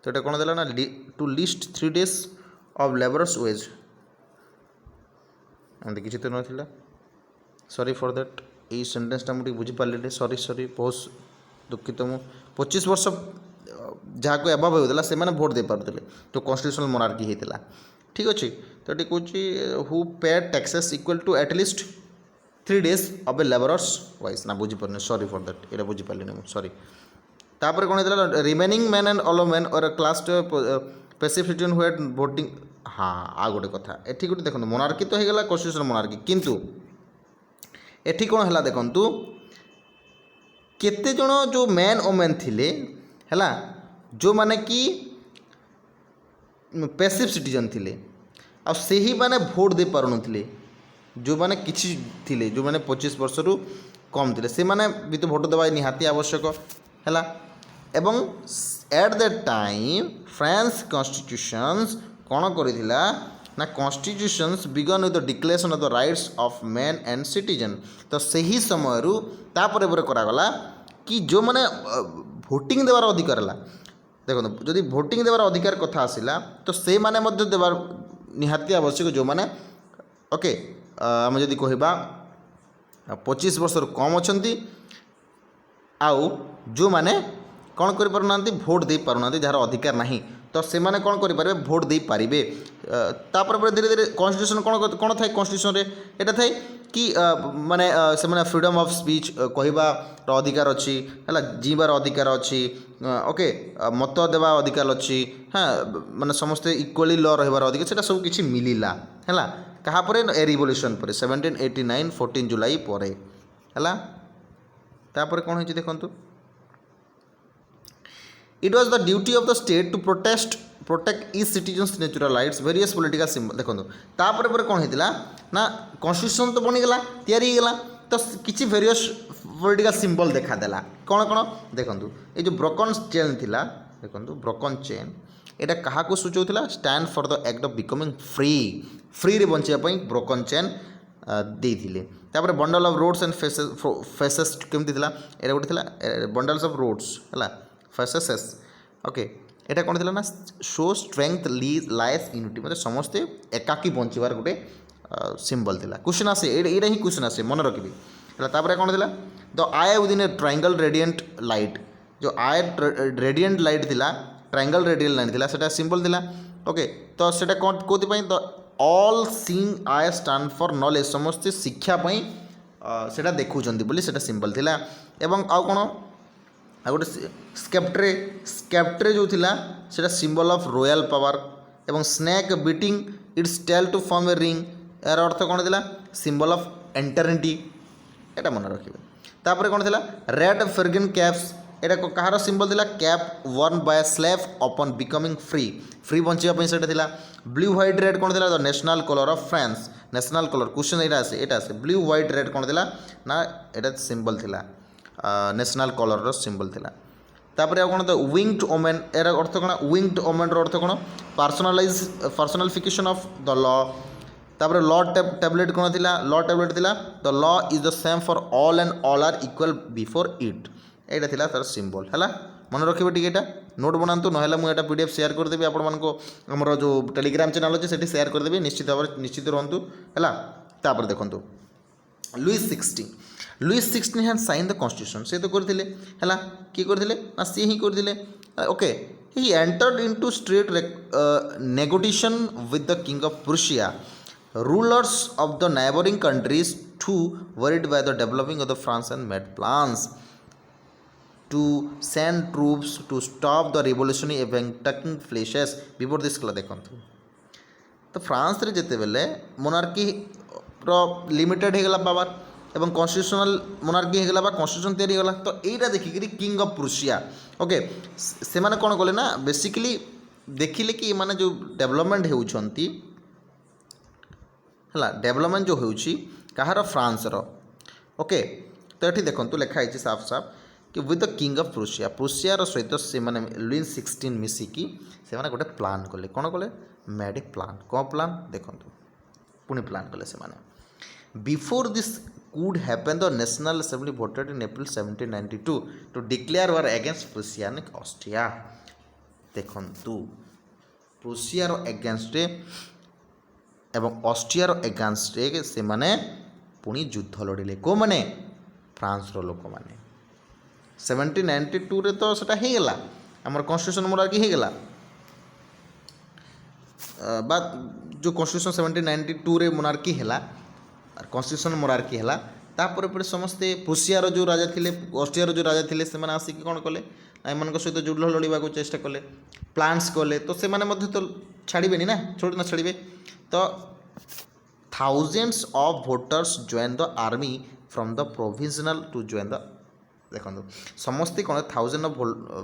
तो ये कौन देला ना to list 3 days of labour's wage एमती किसी तो ना सॉरी फॉर दैट यही सेन्टेन्सटा मुझे बुझीपारे सॉरी बहुत दुखित मु 25 वर्ष जहाँ को एबव होता से मैंने भोट दे पारे तो कॉन्स्टिट्यूशनल मोनार्की होता ठीक अच्छे तो ये कौन who pay taxes equal to at least 3 days of a labourers wages ना बुझीपारे सॉरी फॉर दैट ये बुझीपारे सॉरी तापर कौन होता remaining man and all man और क्लास स्पेसिफिक हुए भोटिंग हाँ आ गोटे कथा ये गोटे देखो मोनार्की तो होगा कॉन्स्टिट्यूशनल मोनार्की किंतु एठी कौन है देखु केते जन जो मैन ओमेन थिले हैला जो माने कि पैसिव सिटीजन थिले आ सेही माने भोट दे पारु नथिले जो माने किछि थिले जो माने 25 वर्ष रु कम थिले से माने भी तो भोट देवा निहाती आवश्यक हैला एवं at that time French constitutions कौन करिथिला ना constitutions began with the declaration of the rights of man and citizen तो सही समय तापर करागला कि जो मैंने भोटिंग देवार अधिकार है देखो जदि भोटिंग देवार अधिकार कथा आसला तो से माने मध्य देवार निहाती आवश्यक जो मैंने ओके आम जदि कहबा 25 वर्ष कम अच्छी आउ जो मैंने कौन कर पारना भोट दे पारना जार अधिकार नहीं तो से माने कौन करें भोट दे पारे तापर धीरे धीरे कॉन्स्टिट्यूशन कौन कौन थाए कॉन्स्टिट्यूशन रे एटा थाए कि माने से माने फ्रीडम ऑफ स्पीच कहबार अधिकार अच्छी है जीवार अधिकार अच्छी ओके मत देवा अधिकार अच्छी हाँ माने समस्ते इक्वली लॉ रहिबार अधिकार सेटा सब किछि मिलिला है कहा पर ए रिवोल्यूशन पर 1789 14 जुलाई पर है तापर कौन होइछि देखंतु It was the duty of the state to protect each citizen's natural rights, various political symbol देखो तापर पर कौन होता ना कॉन्स्टिट्यूशन तो बनीगला तैयारी होगा तो किसी वेरियस पॉलिटिकल सिंबल देखादेला कौन कौन देखो ये जो ब्रोकन चेन थिला देखो ब्रोकन चेन यहाँ क्या सूचाऊला stand for the act of becoming free रे बचाई ब्रोकन चेन देते तापर bundle of rods and fasces केमती थिला एटा गोटे थिला बंडल्स ऑफ रोड्स है फेसेस ओके यहाँ कौन थी ना शो स्ट्रेंथ लाइस यूनिटी मतलब समस्ते एकाकी बचार गोटे सिंबल थिला क्वेश्चन आसे ये ही क्वेश्चन आसे मन रखी है कौन थी the eye within a triangle radiant light जो आई रेडिएंट लाइट थिला ट्रायंगल रेडिएंट लाइट थिला सेटा सिंबल थिला ओके तो सेटा कौन कोथि the all seeing eye stand for knowledge समस्ते शिक्षा पई सेटा देखुचंदी बोली सेटा सिंबल थिला एवं आउ कौन आ गोटे स्केप्ट्रे जो थिला सेटा सिंबल ऑफ रॉयल पावर एवं snake biting its tail to form a ring यार अर्थ कौन थिला सिंबल ऑफ एंटरनिटी एटा मन रखिबे तापर कौन थिला रेड फेर्गिन कैप्स एटा कहार सिंबल थिला cap worn by slave upon becoming free बंचिया पई सेटा थिला ब्लू व्हाइट रेड कौन थिला the national colour of France national colour question एटा आसे ब्लू व्हाइट रेड कौन थिला ना एटा सिंबल थिला नेशनल कलर रो सिंबल थिला तापर कौन तो विंग्ड ओमेन यार अर्थ कौन विंग्ड ओमेन रो अर्थ कौन पर्सनालिफिकेशन ऑफ द लॉ तापर लॉ टैबलेट कौन थिला लॉ टैबलेट थिला the law is the same for all and all are equal before it एटा थिला तार सिंबल हैला मन रखिए टी एटा नोट बनातु ना मुझे पीडीएफ शेयर करदेवी आपर जो टेलीग्राम चैनल अच्छे से शेयर करदेवी निश्चित रहतु है तापर देखो Louis 16 had sign the constitution से तो करथिले हला की करथिले ना सी ही करथिले okay he entered into straight negotiation with the king of Prussia rulers of the neighbouring countries too worried by the developing of the France and made plans to send troops to stop the revolutionary event taking places before this कला देखंतु तो फ्रांस रे जेते बेले मोनार्की रो लिमिटेड हे गला पावर एवं कॉन्स्टिट्यूशनल मोनार्की हे गला बा कॉन्स्टिट्यूशन तैयारी गला तो एटा देखि करी किंग ऑफ प्रुशिया ओके से माने कोन कले ना बेसिकली देखिले कि माने जो डेवलपमेंट हेउछंती हला डेवलपमेंट जो हेउची कहार फ्रांस रो ओके तो एठी देखंतु लिखा है साफ साफ कि with the king of Prussia सहित से मैंने लुईस 16 मिसिकी से मैंने गोटे प्लान कले कौन कले मेड ए प्लान कौन प्लान देखो पुणी प्लान कले से मैंने before this could happen the national assembly voted in April 1792 to declare war against Prussia and Austria देखु प्रुशियार एगेंस्ट एवं ऑस्ट्रियार एगेंस्ट से मैंने पुणी युद्ध लड़िले को मैंने फ्रांस रो लोक मैंने 1792 रे तो सेटा हे गेला हमर कॉन्स्टिट्यूशन मोनार्की हे गेला बात जो कॉन्स्टिट्यूशन 1792 रे मोनार्की हेला कॉन्स्टिट्यूशन मोनार्की हेला तापर पर समस्ते प्रुशिया रो जो राजा थिले ऑस्ट्रिया रो जो राजा थिले से माने आसी कि कोन कले एमान को सहित जुड़ लड़िबा को चेष्टा कले प्लान्स कले तो से माने मध्य तो छाड़ीबेनी ना छोड़ ना छाड़ीबे तो thousands of voters join the army from the provisional to join the देखो समस्ते कौन 1000 ऑफ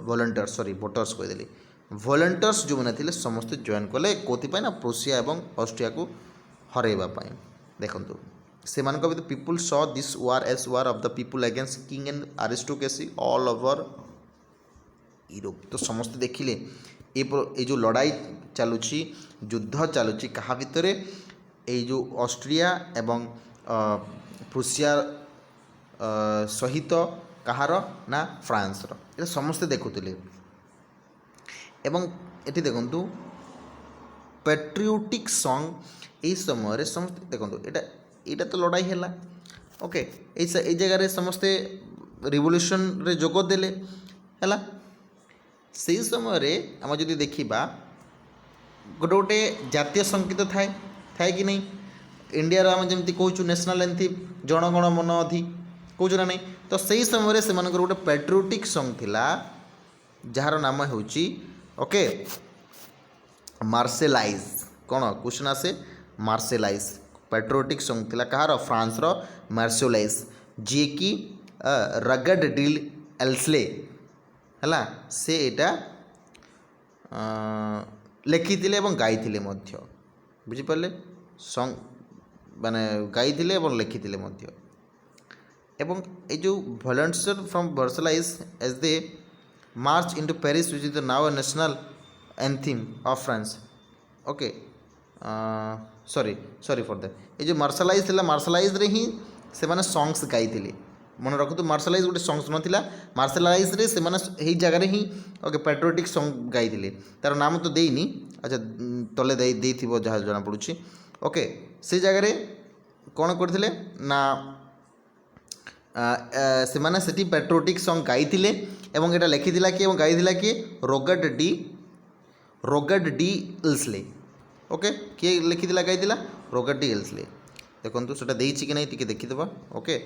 वॉलंटियर्स सॉरी वोटर्स कहदेली वॉलंटियर्स जो मैंने थे समस्ते जॉइन कले कौन ना प्रुशिया और ऑस्ट्रिया को हरैवाई देखो से people saw this war as war of the people against king and aristocracy all over Europe तो समस्ते देखिले ये जो लड़ाई चलुची युद्ध चलुची क्या भितर ये जो ऑस्ट्रिया एवं प्रुशिया सहित कहार ना फ्रांस रो समस्ते देखुले एवं ये देखु पेट्रियोटिक सॉन्ग यही समय समस्ते देखो यहाँ तो लड़ाई है ओके ये जगह समस्ते रिवोल्यूशन रे जोग देले है से समय आम जो देखा गोटे गोटे जातीय संगीत थाए थाए कि नहीं इंडिया आम जमी कहूँ नेशनल एंथम जनगण मन अधि कहूँ ना नहीं तो सही समय से गोटे पेट्रियोटिक सॉन्ग थिला जार नाम होची ओके मार्सेलाइज कौन क्वेश्चन आसे मार्सेलाइज पेट्रियोटिक सॉन्ग थिला कहार फ्रांस रो मार्सेलाइज जी कि रगड डिल एल्सले है से एटा लेखिथिले एवं गाइथिले मध्य बुझिपारे सॉन्ग माने गाइथिले एवं लेखिथिले मध्य एवं ये जो volunteer from Marseilles as they march into Paris which is the now national anthem of France okay sorry sorry for that ये जो मार्शलाइज थिला मार्शलाइज रे ही से माने सॉन्ग्स गाइथिले मन रखु मार्शलाइज गोटे सॉन्ग्स नथिला मार्शलाइज रे से माने एही जगह रे ही ओके पेट्रियोटिक सॉन्ग गाइथिले तार नाम तो देइनी अच्छा तले देइथिबो जहा जना पडुची ओके से जगह रे कोन करथिले ना से माने सेठी पेट्रियोटिक सॉन्ग गाइथिले एवं एटा लिखिथिला कि एवं गाइथिला कि रोगड डी इल्सले ओके किए लिखिथिला गाइथिला रोगड डी इल्सले देखंतु सेटा देइछि कि नै टिके देखिदबा okay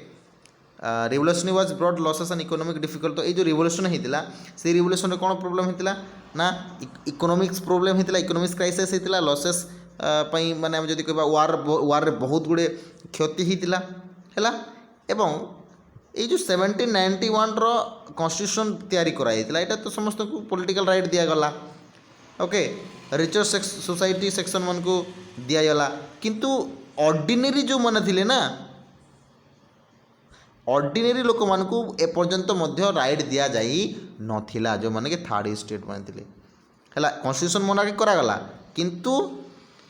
revolution was brought losses and economic difficult तो ये जो रिवोल्यूशन होता से रिवोल्यूशन कौन प्रोब्लेम होता ना इकोनॉमिक्स प्रोब्लेम होता इकोनॉमिक्स क्राइसिस होता लॉसेस माने जदि कहबा वार रे बहुत गुड़े क्षति होता है एवं ये जो 1791 रो कॉन्स्टिट्यूशन तैयारी कराइला यहाँ तो समस्त को पॉलिटिकल राइट दिगला ओके रिचर सोसाइटी सेक्शन मन को दिगला किंतु ऑर्डिनरी जो मैंने थिले ना ऑर्डिनरी लोक मानकू एपर्यंत मध्य राइट दिया जाई नथिला जो माने कि थर्ड स्टेट माने थिले हला कॉन्स्टिट्यूशन मोनार्की करागला किंतु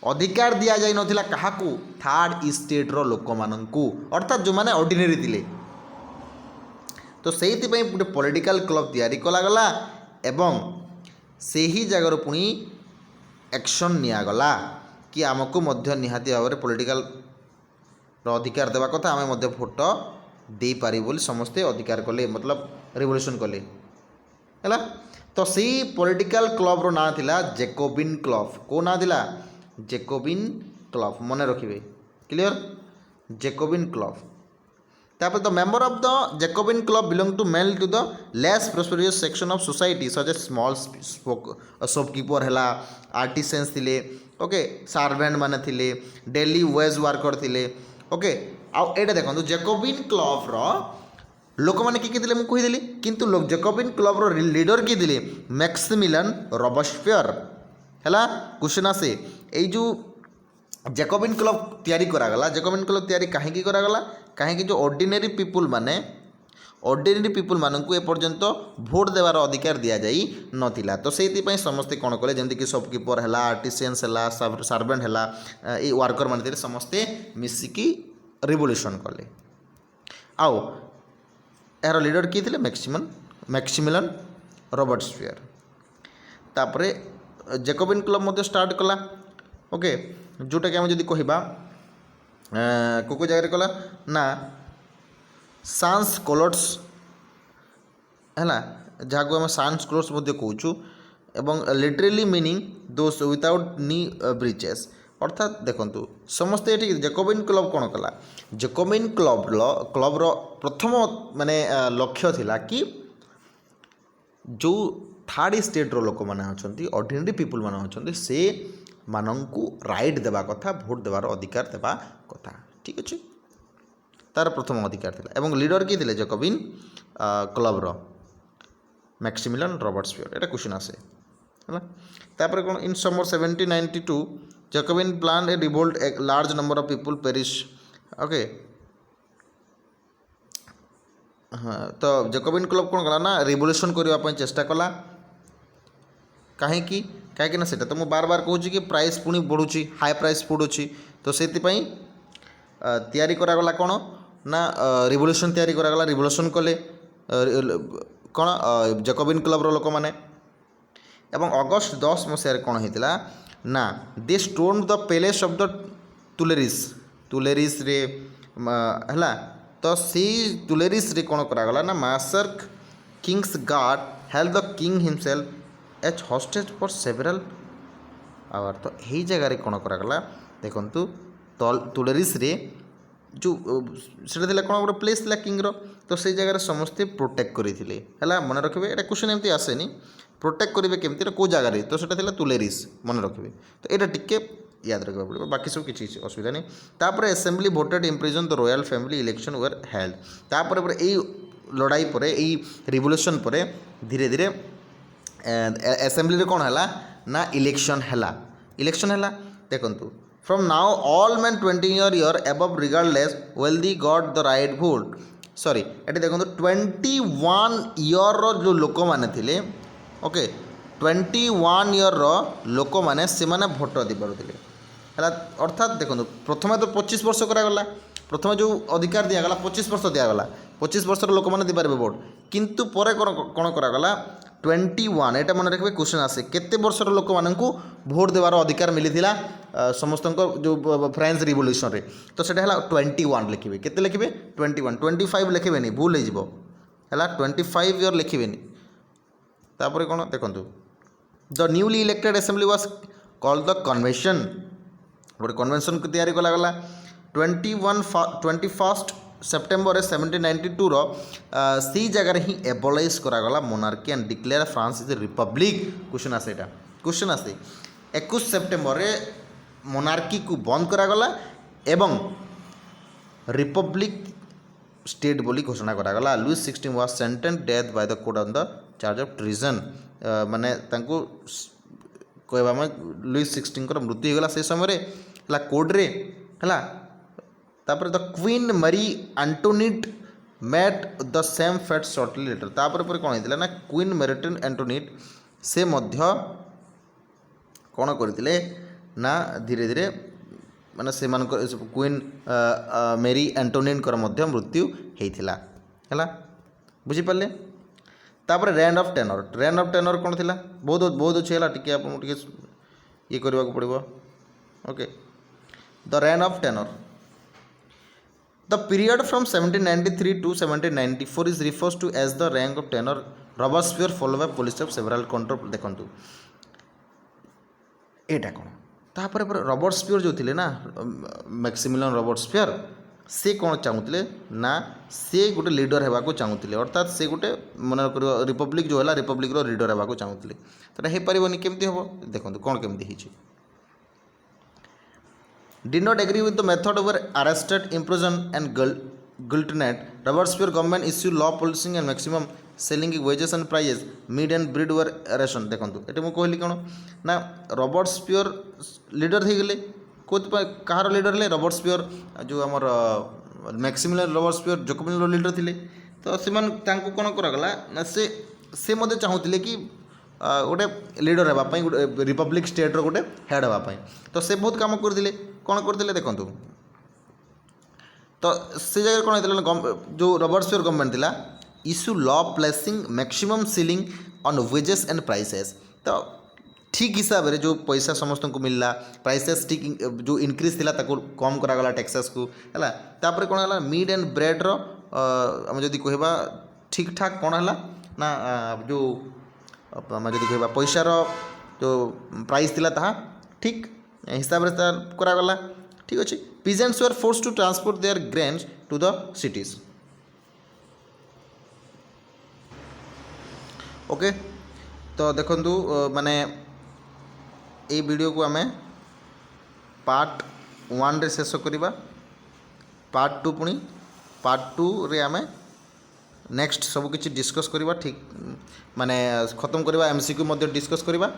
अधिकार दिया जाई नथिला काहाकू थर्ड स्टेट रो लोक मानकू अर्थात जो माने ऑर्डिनरी थिले तो सेहिति पई गोटे पॉलिटिकल क्लब तैयारी करागला एवं से ही जगार पुणी एक्शन नियागला कि आमको मध्य निहाती भाव में पॉलिटिकल अधिकार देवा कथा आम मध्य भोट दे पारी बोली समस्ते अधिकार कले मतलब रिवोल्यूशन कले है तो सी पॉलिटिकल क्लब रो ना थिला जैकोबिन क्लब को ना थिला जैकोबिन क्लब मन रखिए क्लियर जैकोबिन क्लब तापर the member of the Jacobin club belong to mail to the less prosperous section of society such a small shopkeeper है आर्टिसेंस थिले ओके सर्वेंट माने थिले डेली वेज वर्कर थिले ओके आउ एटा देखो जैकोबिन क्लब रो लोक मैंने किए थे मुझे कहीदेली किंतु जैकोबिन क्लब रो लीडर किए थे मैक्सिमिलियन रॉबस्पियर है क्वेश्चन आसे ये जो जैकोबिन क्लब तैयारी करागला जैकोबिन क्लब तैयारी कहीं करागला कहीं जो ऑर्डिनरी पीपुल माने ऑर्डिनरी पीपुल मानू एपर्यंत भोट देवार अधिकार दि जाई नथिला तो से समस्ते कौन कले जमीक शॉपकीपर है आर्टिसियंस है सर्वेंट है ये वर्कर मान समस्ते मिसिकी रिवोल्यूशन कले आउ यार लीडर किए थे मैक्सिमिलियन रॉबस्पियर तापर जैकोबिन क्लब मध्य स्टार्ट कला ओके जोटा कि आम जदि कहबा को जगह कला ना सांस कोलोट्स है जहाँ को आम सांस कोलोट्स कहूँ एवं लिटरेली मीनिंग दोस विदाउट नी ब्रिचेस अर्थात देखु समस्ते ये जैकोबिन क्लब कौन कला जैकोबिन क्लब प्रथम माने लक्ष्य थिला कि जो थर्ड स्टेट रो लोक मैंने अच्छा ऑर्डिनरी पीपुल मैंने अच्छा से मानू राइट देवा कथा भोट देवार अधिकार देवा कथा ठीक अच्छे तार प्रथम अधिकार थिला एवं लीडर किए थे जैकोबिन क्लब रो मैक्सिमिलियन रॉबस्पियर एटा क्वेश्चन आसे है तापर कौन in summer 1792 Jacobin plan a revolt a large number of people Paris okay हाँ तो जैकोबिन क्लब कौन कला ना रिवोल्यूशन करने चेष्टा कला कहीं कहीं से तो मुझे बार बार कहूँ कि प्राइस पुणी बढ़ुची हाई प्राइस पड़ुची तो से तैयारी करागला कौन ना रिवोल्यूशन तैयारी करागला रिवोल्यूशन कले कौन जैकोबिन क्लब रो लोक माने एवं अगस्ट 10 मसीह कौन होता ना they stone the palace of the Tuileries रे है तो सी तुलेरिस रे कौन करागला ना massacred king's guard held the king himself as hostage for several hour तो यही जगह कौन करागला देखु तुलेरिस रे जो से कौन गोटे प्लेस था किंग रो तो से जगह समस्ते प्रोटेक्ट करते है मन रखिए ये क्वेश्चन एमती आसेनी प्रोटेक्ट करेंगे केमती कौ जगार तो से तुलेरिस मन रखिए तो यहाँ टिके याद रखा पड़ो बाकी सब किसी असुविधा नहीं तापर assembly voted imprison the royal family election were held तापर यही लड़ाई पर यही रिवोल्यूशन पर धीरे धीरे असेंबली कौन है ना इलेक्शन है देखु from now all man 20 year above regardless wealthy got the right vote sorry ये देखो 21 ईयर जो लोक मैंने थे ओके 21 ईयर लोक मैंने से भोट दे पारे है अर्थात देखो प्रथम तो 25 वर्ष करागला प्रथम जो अधिकार दिगला 25 वर्ष दिगला 25 वर्षर लोक मैंने देपारे भोट किंतु पर कौन करागला 21 एटा मन रखिए क्वेश्चन आसे केते वर्षर लोक मानू भोट देवार अधिकार मिली समस्त जो फ्रेंच रिवोल्यूशन रे तो सेटा है 21 लिखिए केते लिखिए 21 25 लिखिए नहीं भूल हो है 25 ईयर लिखिए तापर कौन देखु the newly elected assembly was called the convention गोटे कन्वेंशन को तैयारी करागला 21 सेप्टेम्बर 1792 सी जगह ही एबोलाइज करागला monarchy and declare France is a republic question आसे यहाँ क्वेश्चन आसे 21 सेप्टेम्बर मोनार्की को बंद करागला एवं रिपब्लिक स्टेट बोली घोषणा करागला Louis 16 was sentence death by the court on the charge of treason माने तांको कहवा में लुइस 16 मृत्यु होगा से समय कोर्ट रे है। तापर the queen Marie Antoinette met the same fate shortly later. तापर पर कौन होता है ना क्वीन मेरिटिन एंटोनिट से मध्य कौन करते ना धीरे धीरे माने से क्वीन मेरी एंटोनिन मध्य मृत्यु होता है। बुझीपारे। तापर रेन ऑफ टेनर कौन थी बहुत बहुत अच्छी है टी ये करने को पड़ो। Okay the reign of terror the period from 1793 to 1794 is refers to as the रैंक of terror Robespierre follow by policy of several control. देखो एटा कौन तापर रॉबर्टस्पियर जो थे ना मैक्सिमिलियन रॉबर्टस्पियर से कौन चाहूले ना से गोटे लीडर होगा चाहूले अर्थात से गोटे मन रिपब्लिक जो है रिपब्लिक लीडर होगा चाहूले तो हो पारनि केमती हम देखो कौन केमती did not agree with the method over arrested, imprisoned and guillotined. Robespierre government issue law policing and maximum selling wages and prices. Meat and bread were ration. देखो ये मुझे कहली कौन ना रॉबर्टस्पियर लीडर थी गले कौन कहार लीडर है रॉबर्टस्पियर जो आमर मैक्सिमिलियन रॉबर्टस्पियर जैकोबिन लीडर थे तो से कौन करागला ना से मध्य चाहूले कि गोटे लीडर होगापाई गोटे रिपब्लिक स्टेट्र गोटे हेड होगापाई तो से बहुत काम करते कौन करते देखो तो से जगह कौन होता जो रॉबर्टस्पियर गवर्नमेंट थिला issue law placing maximum ceiling on wages and prices. तो ठीक हिसाब से जो पैसा समस्त को मिलला प्राइसेस ठीक जो इनक्रीज थिला ताको कम करागला टैक्सेस को है। तापर कौन है मीट एंड ब्रेड्र आम जदि कहवा ठीक ठाक कौन है ना जो आम जदि कहवा पैसार जो प्राइस थिला ताहा ठीक हिसाब से करागला ठीक अच्छे। Peasants were forced to transport their grains to the cities. Okay तो देखु माने ये वीडियो को आम पार्ट 1 रे शेष करवा पार्ट 2 पुणी पार्ट 2 रे आम नेक्स्ट सब किसी डिस्कस करवा ठीक माने खत्म करवा एमसीक्यू मध्य डिस्कस करवा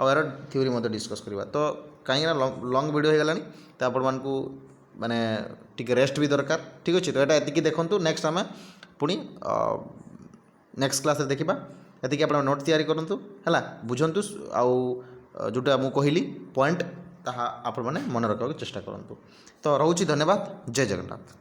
और यार थ्योरी मध्य डिस्कस करवा। तो कहीं लॉन्ग वीडियो हो गलानी तो आपण मानकू माने टिके रेस्ट भी दरकार ठीक अच्छे। तो यहाँ एति देखु नेक्स्ट आम पुणी नेक्स्ट क्लास देखा एति आप नोट तैयारी करूँ है बुझंतु आउ जोटा मुझे कहली पॉइंट ताहा आपण मैंने मन रखा चेष्टा करूँ। तो रोची धन्यवाद। जय जगन्नाथ।